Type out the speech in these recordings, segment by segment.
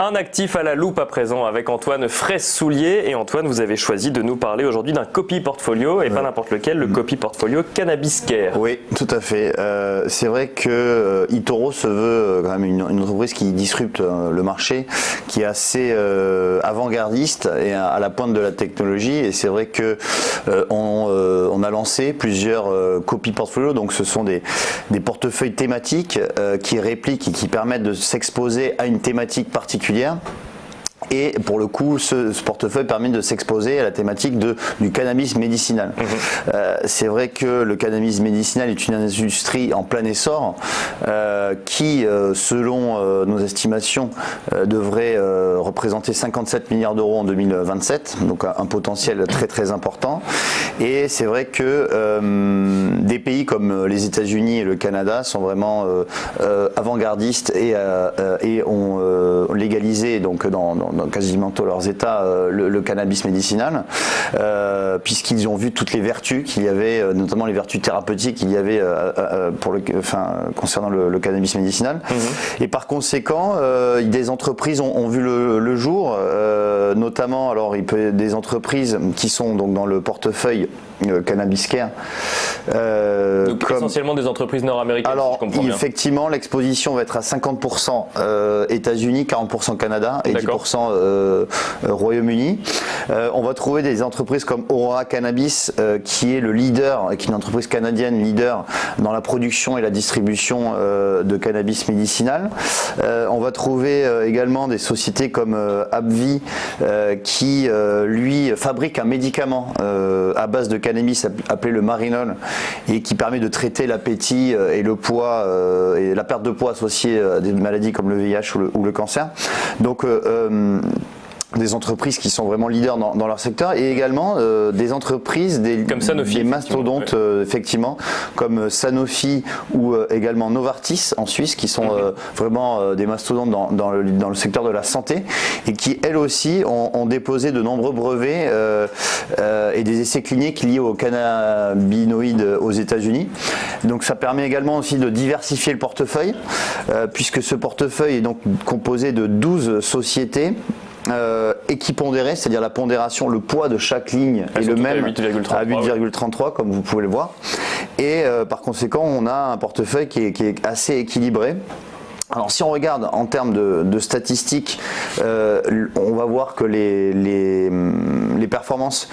Un actif à la loupe à présent avec Antoine Fraisse-Soulier. Et Antoine, vous avez choisi de nous parler aujourd'hui d'un copy portfolio et pas n'importe lequel, le copy portfolio Cannabis Care. Oui, tout à fait. C'est vrai que eToro se veut quand même une entreprise qui disrupte le marché, qui est assez avant-gardiste et à la pointe de la technologie. Et c'est vrai que on a lancé plusieurs copy portfolio. Donc ce sont des portefeuilles thématiques qui répliquent et qui permettent de s'exposer à une thématique particulière. Et pour le coup, ce portefeuille permet de s'exposer à la thématique du cannabis médicinal. C'est vrai que le cannabis médicinal est une industrie en plein essor qui, selon nos estimations, devrait représenter 57 milliards d'euros en 2027, donc un potentiel très très important. Et c'est vrai que des pays comme les États-Unis et le Canada sont vraiment avant-gardistes et ont légalisé donc dans quasiment tous leurs États le cannabis médicinal, puisqu'ils ont vu toutes les vertus qu'il y avait, notamment les vertus thérapeutiques qu'il y avait concernant le cannabis médicinal. Et par conséquent, des entreprises ont vu le jour, notamment des entreprises qui sont donc dans le portefeuille Cannabis Care. Donc essentiellement des entreprises nord-américaines. Alors si je comprends bien. effectivement, l'exposition va être à 50% États-Unis, 40% Canada et 10% Royaume-Uni. On va trouver des entreprises comme Aurora Cannabis, qui est le leader, qui est une entreprise canadienne leader dans la production et la distribution de cannabis médicinal. On va trouver également des sociétés comme AbbVie, qui lui fabrique un médicament à base de cannabis appelé le Marinol et qui permet de traiter l'appétit et le poids et la perte de poids associée à des maladies comme le VIH ou le cancer. Donc des entreprises qui sont vraiment leaders dans leur secteur et également des entreprises, comme Sanofi, des mastodontes effectivement, comme Sanofi ou également Novartis en Suisse, qui sont vraiment des mastodontes dans le secteur de la santé et qui elles aussi ont déposé de nombreux brevets et des essais cliniques liés aux cannabinoïdes aux États-Unis. Donc ça permet également aussi de diversifier le portefeuille, puisque ce portefeuille est donc composé de 12 sociétés équipondéré, c'est-à-dire la pondération, le poids de chaque ligne est le même à 8,33 comme vous pouvez le voir. Et par conséquent, on a un portefeuille qui est assez équilibré. Alors si on regarde en termes de statistiques, on va voir que les performances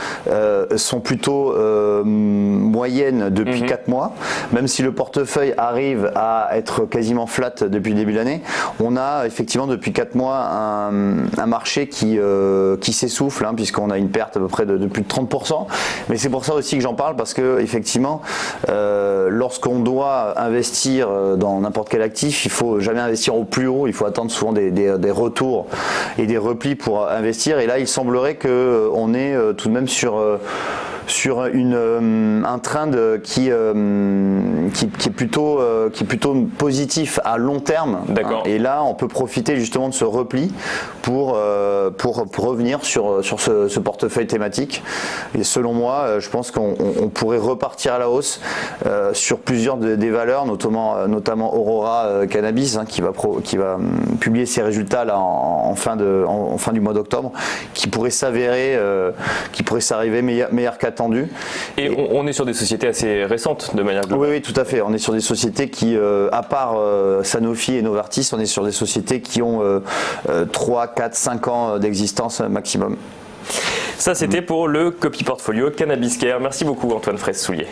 sont plutôt moyennes depuis 4 mois, même si le portefeuille arrive à être quasiment flat depuis le début de l'année. On a effectivement depuis 4 mois un marché qui s'essouffle, puisqu'on a une perte à peu près de plus de 30%. Mais c'est pour ça aussi que j'en parle, parce que effectivement, lorsqu'on doit investir dans n'importe quel actif, il faut jamais investir au plus haut, il faut attendre souvent des retours et des replis pour investir. Et là, il semblerait qu'on est tout de même sur un trend qui est plutôt positif à long terme. D'accord. Et là, on peut profiter justement de ce repli pour revenir sur ce portefeuille thématique. Et selon moi, je pense qu'on pourrait repartir à la hausse sur plusieurs des valeurs, notamment Aurora Cannabis, qui va publier ses résultats là en fin du mois d'octobre, qui pourrait s'avérer, meilleur qu'attendu. Et on est sur des sociétés assez récentes de manière globale. Oui, tout à fait. On est sur des sociétés qui, à part Sanofi et Novartis, on est sur des sociétés qui ont 3, 4, 5 ans d'existence maximum. Ça, c'était pour le copy portfolio Cannabis Care. Merci beaucoup Antoine Fraisse-Soulier.